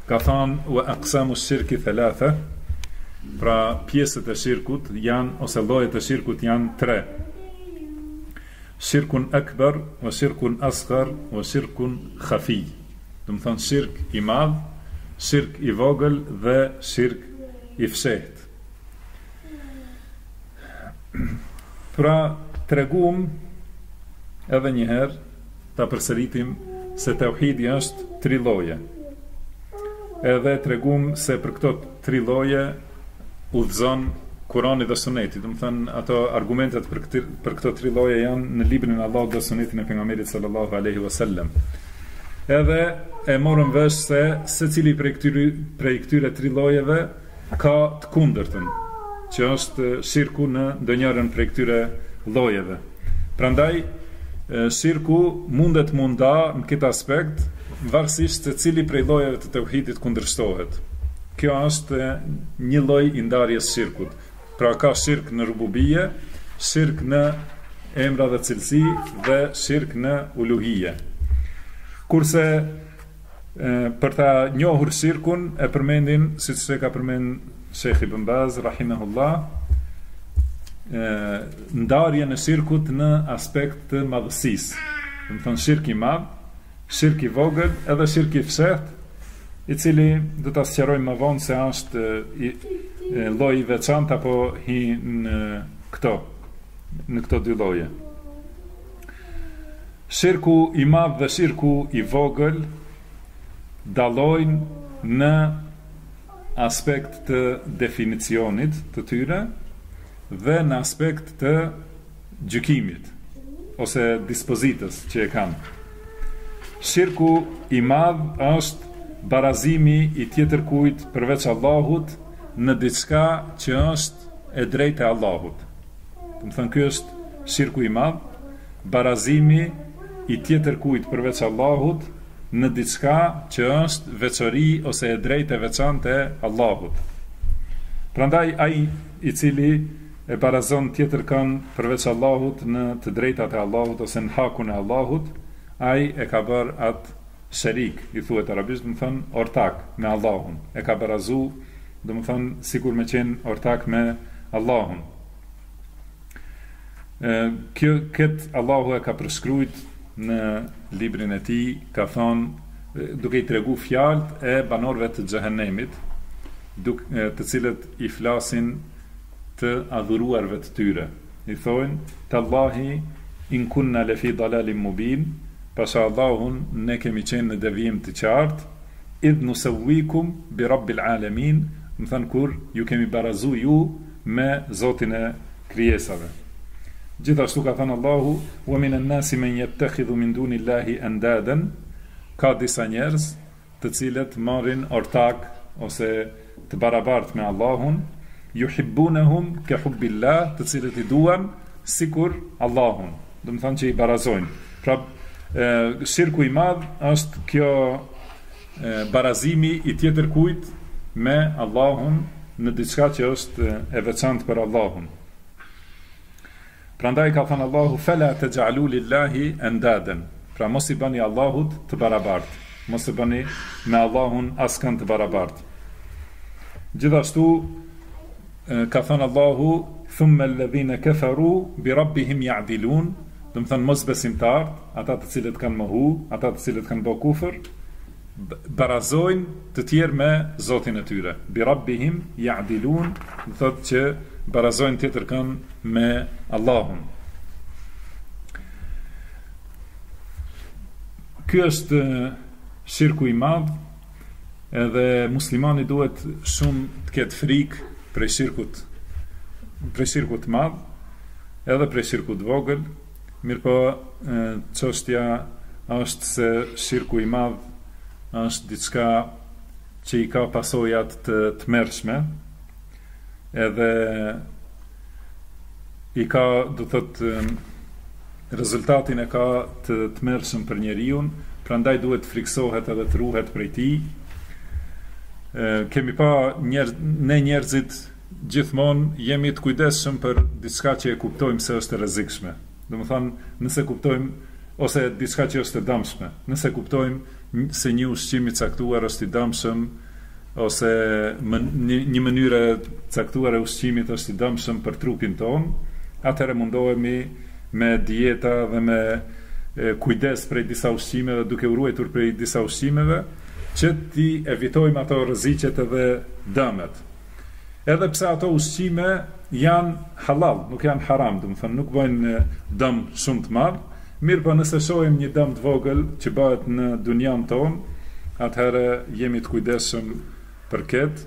ka thënë wa aqsamu shirki thalatha, pra pjesët e shirkut janë, ose llojet e shirkut janë tre: shirkun akbar, wa shirkun asghar, wa shirkun khafi. Do të thonë shirk i madh, shirk i vogël dhe shirk i fshehtë. Pra tregum edhe një herë, ta përsëritim se tauhidi është tri lloje. Edhe tregum se për këto tri lloje udhëzon Kurani dhe Suneti. Do të thënë ato argumentet për këto tri lloje janë në librin e Allahut dhe Sunetin e pejgamberit sallallahu alaihi wasallam. Edhe e morëm vesh se secili prej këtyre tri llojeve ka të kundërtën, që është shirku në ndonjërin prej këtyre llojeve. Prandaj shirku mundet munda në këtë aspekt varësisht se cili prej llojeve të tauhidit kundërshtohet. Kjo është një lloj i ndarjes shirkut. Pra ka shirk në rububie, shirk në emra dhe cilësi dhe shirk në uluhie. Kurse për ta njohur shirkun e përmendin, siç e ka përmend Sheikh Ibn Baz rahimahullah, ndarjen e shirkut në aspekt të madhësisë. Do të thonë shirk i madh, shirk i vogël edhe shirk i fshehtë, i cili do ta sqarojmë më vonë se është lloj i veçantë apo hi në këto dy lloje. Shirku i madh dhe shirku i vogël dallojnë në aspekt të definicionit të tyre dhe në aspekt të gjykimit ose dispozitës që e kanë. Shirku i madh është barazimi i tjetërkujt përveç Allahut në diçka që është e drejtë e Allahut. Do të thënë ky është shirku i madh, barazimi i tjetërkujt përveç Allahut në diçka që është veçori ose e drejtë e veçantë e Allahut. Prandaj ai i cili e barazon tjetërkën përveç Allahut në të drejtat e Allahut ose në hakun e Allahut, ai e ka bërë atë sharik, i thuhet arabisht, do të thënë ortak me Allahun. E ka barazu, do të thënë sikur me qenë ortak me Allahun. Këtë Allahu e ka përshkruajt në librin e tij, ka thonë duke i tregu fjalët e banorëve të xhehenemit, të cilët i flasin të adhuruarve të tyre. I thonë: "Tallahi in kunna lafi dalalin mubin", pasha Allahun ne kemi qenë në devijim të qartë, idh nusawwikum bi rabbil alamin, më thënë kur ju kemi barazu ju me Zotin e krijesave. Gjithashtu ka thënë Allahu: "Wa minan nasi man yattakhidhu min dunillahi andadan", ka disa njerëz të cilët marrin ortak ose të barabartë me Allahun, yuhibbunahum ka hubbillah, të cilët i duan sikur Allahun, do të thënë që i barazojnë. Pra shirku i madh është kjo barazimi i tjetërkujt me Allahun në diçka që është e veçantë për Allahun. Prandaj ka thënë Allahu: "Fala taj'alu lillahi andadan", pra mos i bëni Allahut të barabartë, mos i bëni me Allahun askën të barabartë. Gjithashtu ka thënë Allahu: "Thumma alladhina kafaru bi rabbihim ya'dilun", do të thënë mos besimtar, ata të cilët kanë mohu, ata të cilët kanë bërë kufër, barazojnë të tjerë me Zotin e tyre. Bi rabbihim ya'dilun, do thotë që barazojnë tjetërkën me Allahun. Ky është shirku i madh, edhe muslimani duhet shumë të ketë frikë prej shirkut madh, edhe prej shirkut vogël. Mirëpo çështja është se shirku i madh është diçka që i ka pasojat të tmerrshme, edhe i ka, do thotë, rezultatin e ka të tmerrshëm për njeriu, prandaj duhet friksohet edhe të ruhet prej tij. Kemi pa ne njerëzit gjithmonë jemi të kujdesshëm për diçka që e kuptojmë se është e rrezikshme. Do të thonë, nëse kuptojmë ose diçka që është e dëmshme, nëse kuptojmë se një ushqim i caktuar është i dëmshëm ose një mënyrë caktuar e ushqimit është i dëmshëm për trupin ton, atëherë mundohemi me dieta dhe me kujdes prej disa ushqimeve, duke u ruajtur prej disa ushqimeve, që ti evitojmë ato rreziqet edhe dëmet. Edhe pse ato ushqime janë halal, nuk janë haram, do të thënë nuk bëjnë dëm shumë të madh, mirë po nëse shohim një dëm të vogël që bëhet në dunjan ton, atëherë jemi të kujdesshëm për këtë,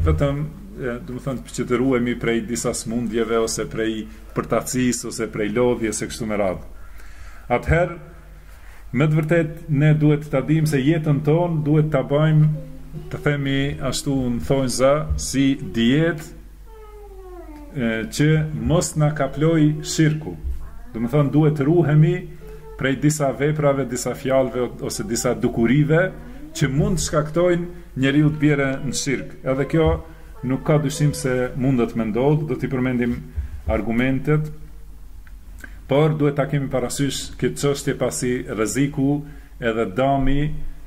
vetëm do të thënë që të ruhemi prej disa smundjeve ose prej përtacisë ose prej lodhjes e kështu me radhë. Atëherë me të vërtet ne duhet ta dimë se jetën ton duhet ta bëjmë, të themi ashtu në thonjza, si dietë që mos na kaploj shirku. Do të thonë duhet të ruhemi prej disa veprave, disa fjalëve ose disa dukurive që mund të shkaktojnë njeriu të bjerë në shirk. Edhe kjo nuk ka dyshim se mundet me ndodhë, do t'i përmendim argumentet, por duhet ta kemi parasysh këtë çështje pasi rreziku edhe dami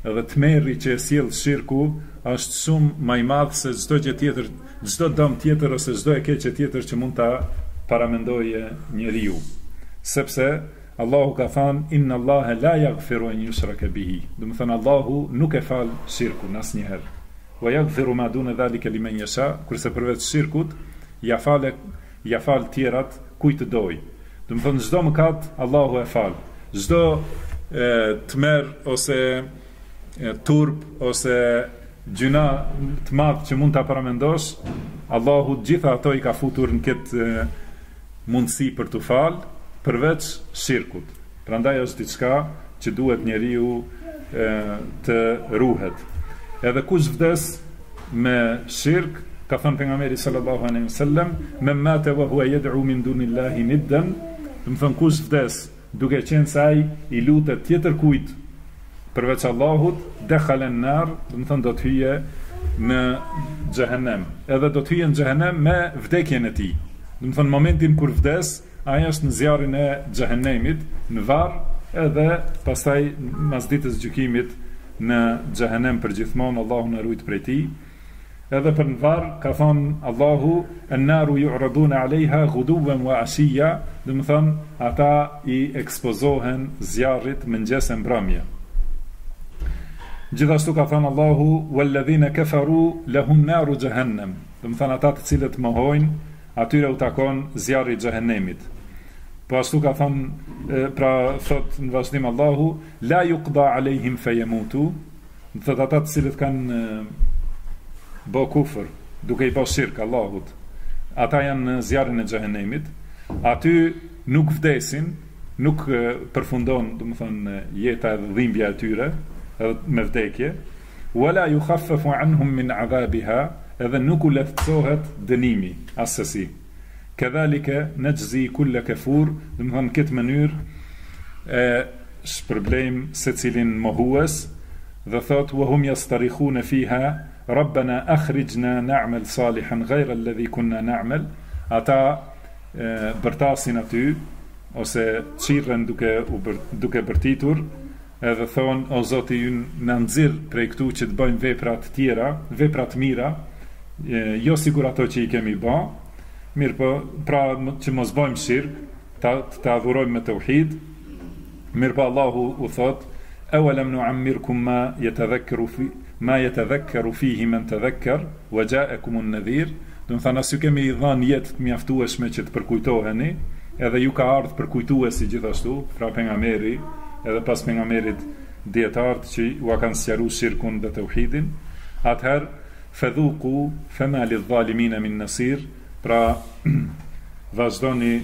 edhe tmerri që e sjell shirku është shumë më i madh se çdo gjë tjetër, çdo dëm tjetër ose çdo e keqe tjetër që mund ta paramendojë njeriu. Sepse Allahu ka thënë inna Allaha la yaghfiru an yushraka bihi. Do të thënë Allahu nuk e fal shirkun asnjëherë. Wa yaghfiru ma duna dhalika liman yasha, kurse përveç shirkut ja fal tjerat kujt të doj. Do të thënë çdo mëkat Allahu e fal. Çdo tmerr ose turp ose gjuna të madh që mund ta paramendosh, Allahu gjitha ato i ka futur në këtë mundësi për të falë, përveç shirkut. Prandaj është diçka që duhet njeriu të ruhet. Edhe kush vdes me shirk, ka thënë pejgamberi sallallahu alaihi wasallam, "Men mata wa huwa yad'u min dunillahi niddan", do të thonë kush vdes duke qenë se ai i lutet tjetër kujt përveç Allahut, dakhala an-nar, do të thonë do të hyje në xhehenem. Edhe do të hyje në xhehenem me vdekjen e tij. Do të thonë momentin kur vdes, ai është në zjarrin e xhehenemit, në varr, edhe pastaj mas ditës gjykimit në xhehenem për gjithmonë. Allahu na ruaj prej tij. Edhe për në varr ka thonë Allahu, "An-naru yu'raduna 'alayha ghuduwan wa 'ashiyya", do të thonë ata i ekspozohen zjarrit mëngjes e mbrëmje. Gjithashtu ka thënë Allahu, "Walladhina kafaru lahum naru jahannam", do të thonë ata të cilët mohojnë, atyre u takon zjarri i xhehenemit. Po ashtu ka thënë, pra thot në vazhdim Allahu, "La yuqda alejhim fayamutu", do të thotë ata të cilët kanë bë kufër, duke i bë shirk Allahut, ata janë në zjarrin e xhehenemit, aty nuk vdesin, nuk përfundon, do të thonë jeta dhe dhimbja e tyre me vdekje, wala yukhaffafu anhum min adhabiha, edhe nuk u lehtësohet dënimi asesi. Kadhalika najzi kull kafur, do të thonë në këtë mënyrë e shpërblejmë secilin mohues, dhe thot wa hum yastarikhuna fiha Rabbana akhrijna na'mal salihan ghayra alladhi kunna na'mal, ata bërtasin aty ose çirren duke bërtitur, edhe thon o Zoti ynë na nxirr prej këtu që të bëjmë vepra të tjera, vepra të mira, jo sigur ato që i kemi bë, mirë po, pra që mos bëjmë shirk, të adhurojmë me tauhid. Mirë po Allahu u thot, awalam nu'ammirkum ma yatadhakkaru fihi man tadhakkar wa ja'akum an-nadhir, do të thonë as ju kemi dhënë jetë të mjaftueshme që të përkujtoheni, edhe ju ka ardhur përkujtuesi gjithashtu, pra pejgamberi, edhe pas pejgamberit dietarët që u kanë sqaruar shirkun dhe tauhidin. Atëherë fadhuqu fama lidh-dhalimin min nasir, pra vazhdoni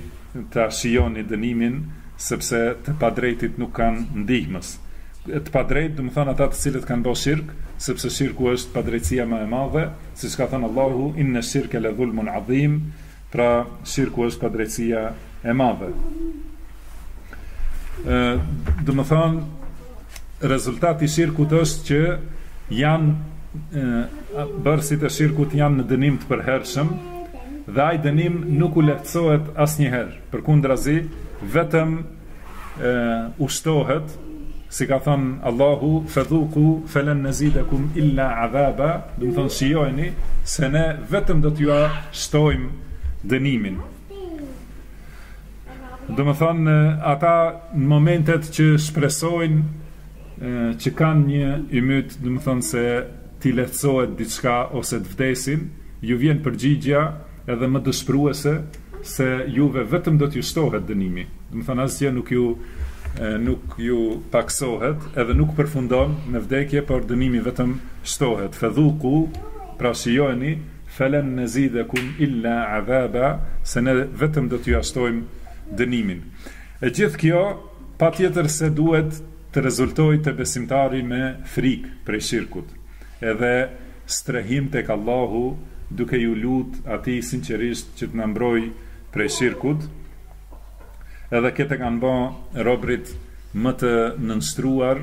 të shijoni dënimin, sepse të padrejtit nuk kanë ndihmës. Të padrejt, do të thonë ata të cilët kanë bërë shirk, sepse shirku është padrejtësia më e madhe, siç ka thënë Allahu, inna shirka la dhulmun adhim, pra shirku është padrejtësia e madhe. Do të thonë rezultati i shirkut është që janë bërësit e shirkut janë në dënim të përhershëm, dhe ai dënim nuk u lehtësohet asnjëherë, përkundrazi vetëm ushtohet, si ka thënë Allahu, fadhuqu falan nazidakum illa adhaba, do të thonë shijojeni se ne vetëm do t'ju shtojmë dënimin. Do të thonë ata në momentet që shpresojnë që kanë një ymyt, do të thonë se t'i lehtësohet diçka ose të vdesin, ju vjen përgjigja edhe më dëshpëruese se juve vetëm do t'ju shtohet dënimi. Do të thonë asgjë nuk ju paksohet, edhe nuk përfundon me vdekje, por dënimi vetëm shtohet. Fadhuqu, pra shijoni, falan nazidakum illa adhaba, se ne vetëm do t'ju shtojmë dënimin. E gjithë kjo patjetër se duhet të rezultojë te besimtari me frikë prej shirkut, edhe strehim tek Allahu, duke ju lut atij sinqerisht që të na mbrojë prej shirkut. Edhe këtë kanë bë robrit më të nënstruar,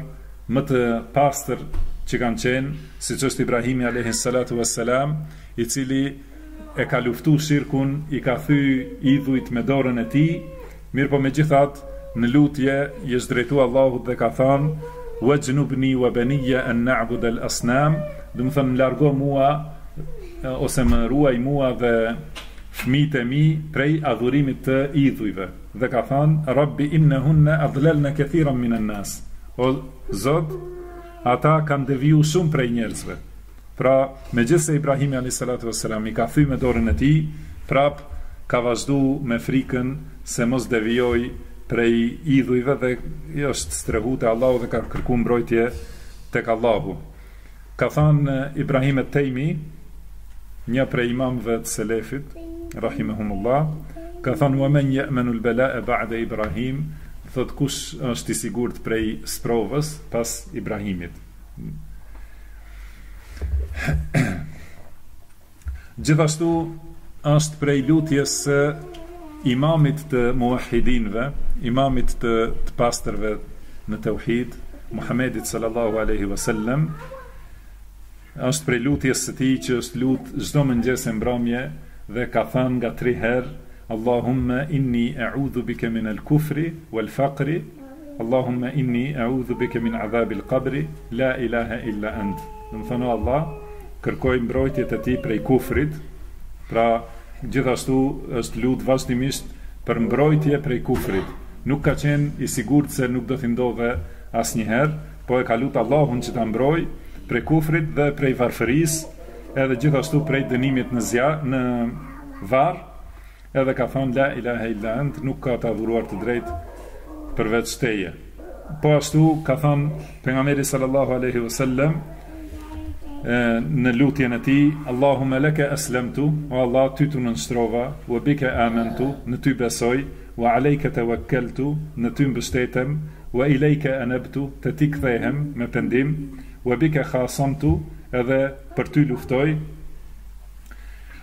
më të pastër që kanë qenë, siç është Ibrahimi alayhi salatu wassalam, i cili e ka luftu shirkun, i ka thy idhujt me dorën e tij, mirë po megjithatë në lutje i është drejtuar Allahut dhe ka thënë wajnubni wa baniya an na'bud al asnam, do të thonë largo mua ose më ruaj mua dhe fëmijët e mi prej adhurimit të idhujve. Dhe ka thënë Rabbi innahunna adlalna kathiran min an-nas, o Zot, ata kanë deviju shumë prej njerëzve. Pra megjithse Ibrahimi alayhis salatu wassalam i ka thyer me dorën e tij, prap ka vazhdu me frikën se mos devijoj prej idhujve, dhe është strehu te Allahu dhe ka kërkuar mbrojtje tek Allahu. Ka thënë Ibrahim at-Taymi, një prej imamëve të selefit, rahimahumullah, ka thënë wa man ya'manu al-bala'a ba'da Ibrahim, thot kush është i sigurt prej sprovës pas Ibrahimit. Gjithashtu është prej lutjes së imamit të muahidinve, imamit të pastërve në tauhid, Muhammedit sallallahu alaihi wasallam, është prej lutjes së tij që është lut çdo mëngjes e mbrëmje dhe ka thënë nga 3 herë Allahumma inni a'udhu bika min al-kufri wal-faqri, Allahumma inni a'udhu bika min adhabi al-qabri, la ilaha illa ant. Do të thonë Allah, kërkoj mbrojtjet e tij prej kufrit, pra gjithashtu është lut vazhdimisht për mbrojtje prej kufrit. Nuk ka qenë i sigurt se nuk do t'i ndodhe asnjëherë, po e ka lut Allahun që ta mbroj prej kufrit dhe prej varfërisë, edhe gjithashtu prej dënimit në varr, edhe ka thënë la ilaha illa ant, nuk ka të adhuruar të drejtë përveç teje. Po ashtu ka thënë pejgamberi sallallahu alaihi wasallam në lutjen e tij, Allahumma laka aslamtu, o Allah ty të nënshtrova, wa bika amantu, në ty besoj, wa alayka tawakkaltu, në ty mbështetem, wa ilayka anabtu, të ti kthehem me pendim, wa bika khasamtu, edhe për ty luftoj.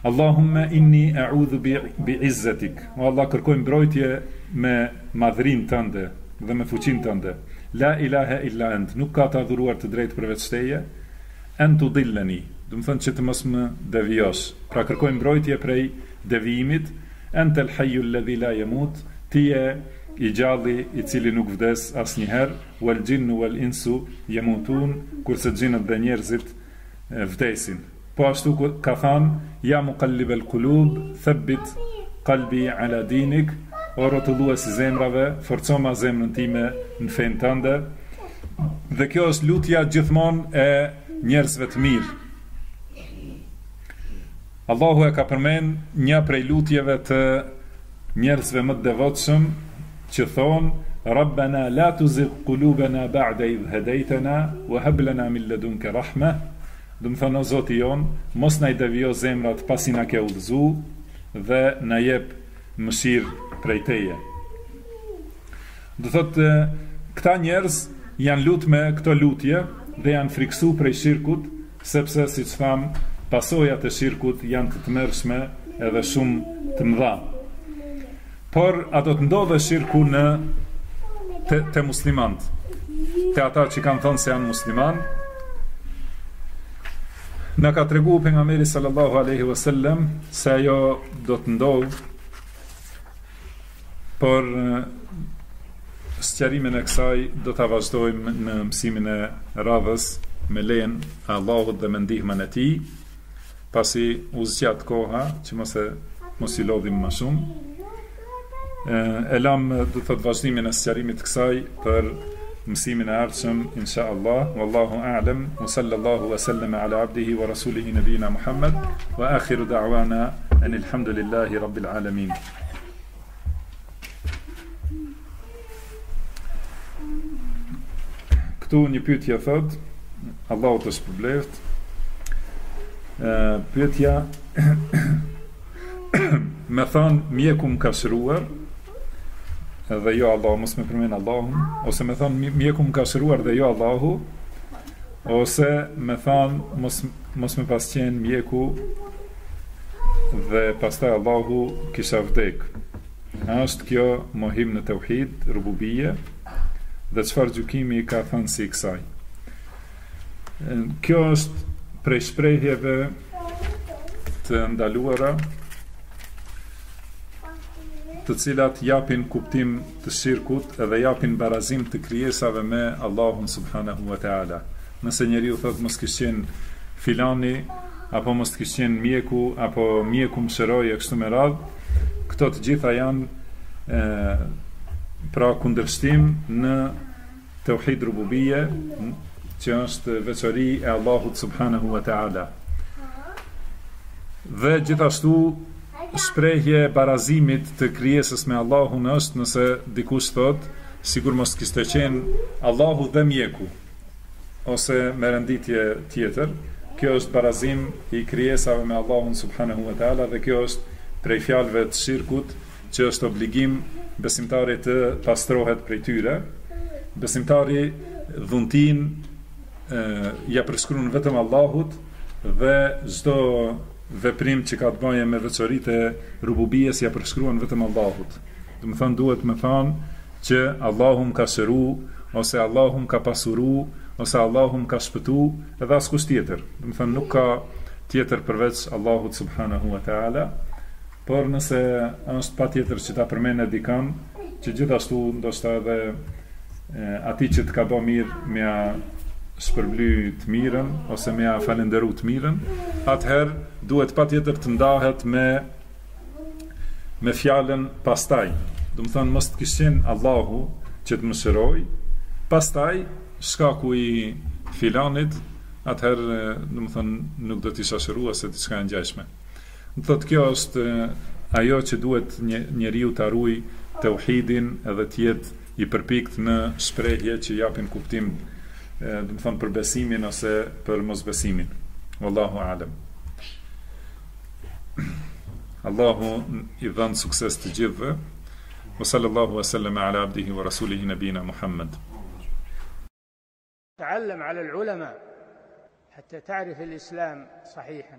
Allahumma inni a'udhu bi'izzatik, o Allah kërkoj mbrojtje me madhrinë tënde dhe me fuqinë tënde. La ilaha illa ant, nuk ka të adhuruar të drejtë përveç teje. Antu dillani, do të thonë që të mos më devijosh. Pra kërkoj mbrojtje prej devijimit. Antal hayyul ladhi la yamut, ti je i gjalli i cili nuk vdes asnjëherë. Wal jinnu wal insu yamutun, kurse xhinët dhe njerëzit vdesin. Po ashtu ka thënë ja muqallibal qulub, thabbit qalbi ala dinik, o rrotullues i zemrave, forco ma zemrën time në fenë tënde. Dhe kjo është lutja gjithmonë e njerëzve të mirë. Allahu e ka përmend një prej lutjeve të njerëzve më të devotshëm që thonë Rabbana la tuzigh qulubana ba'da idh hadaytana wa hab lana min ladunka rahma. Do të thonë o Zoti jon, mos na i devijo zemrat pasi na ke udhëzu dhe na jep mëshirë prej teje. Do thotë këta njerëz janë lutur me këto lutje dhe janë friksu prej shirkut, sepse siç tham, pasojat e shirkut janë të tmerrshme edhe shumë të mëdha. Por a do të ndodhe shirku në te muslimant, te ata që kanë thënë se janë musliman? Në ka tregu pejgamberi sallallahu alaihi wasallam se ajo do të ndodh, por sqarimin e kësaj do ta vazhdojmë në mësimin e radhës me lejen e Allahut dhe me ndihmën e tij, pasi u zgjat koha që mos i lodhim më shumë. E lam do të thotë vazhdimin e sqarimit të kësaj për mësimin e ardhshëm insha Allah. Wallahu a'lam, wa sallallahu wa sallama ala abdihi wa rasulihi nabina Muhammad, wa akhiru da'wana anil hamdulillahi rabbil alamin. Këtu një pyetje thot, Allahu të shpërbleft. Pyetja me thon mjeku më ka shëruar, dhe jo Allahu, mos me përmend Allahun, ose me thon mjeku më ka shëruar dhe jo Allahu, ose me thon mos me pasqen mjeku dhe pastaj Allahu kisha vdek. A është kjo mohim në tauhid, rububie, dhe çfarë gjykimi ka thënë si kësaj? Kjo është prej shprehjeve të ndaluara, të cilat japin kuptim të shirkut edhe japin barazim të krijesave me Allahun subhanahu wa ta'ala. Nëse njeriu thot mos kishin filani, apo mos kishin mjeku, apo mjeku më shëroi e kështu me radhë, këto të gjitha janë pra kundërshtim në tauhid rububie, që është veçori e Allahut subhanahu wa ta'ala. Dhe gjithashtu shprehje barazimit të krijesës me Allahun është nëse dikush thot sikur mos kishte qenë Allahu dhe mjeku. ose me renditje tjetër. Kjo është barazim i krijesave me Allahun subhanahu wa taala dhe kjo është prej fjalëve të shirkut që është obligim besimtarit të pastrohet prej tyre. Besimtari dhuntin ja përshkruan vetëm Allahut dhe çdo veprim që ka të bëjë me veçoritë e rububies ja përshkruan vetëm Allahut. Do të thonë duhet me thonë që Allahu më ka shëru, ose Allahu më ka pasuru, ose Allahu më ka shpëtu, edhe askush tjetër. Do të thonë nuk ka tjetër përveç Allahut subhanahu wa taala. Por nëse është patjetër që ta përmendë dikam që gjithashtu ndoshta edhe atij që të ka bë mirë mja shpërbly të mirën ose me ja falenderu të mirën, atëherë duhet patjetër të ndahet me fjalën pastaj. Do të thonë mos të kishin Allahu që të më shëroj, pastaj shkaku i filanit, atëherë do të thonë nuk do të isha shëruar se diçka e ngjashme. Do thotë kjo është ajo që duhet njeriu ta ruaj tauhidin edhe të jetë i përpikt në shprehje që japin kuptim do të thonë për besimin ose për mosbesimin. Wallahu a'lam. Allahu i dhan sukses të gjithëve. Wa sallallahu wa sallam ala abdihi wa rasulihi nabina Muhammad. تعلم على العلماء حتى تعرف الإسلام صحيحا.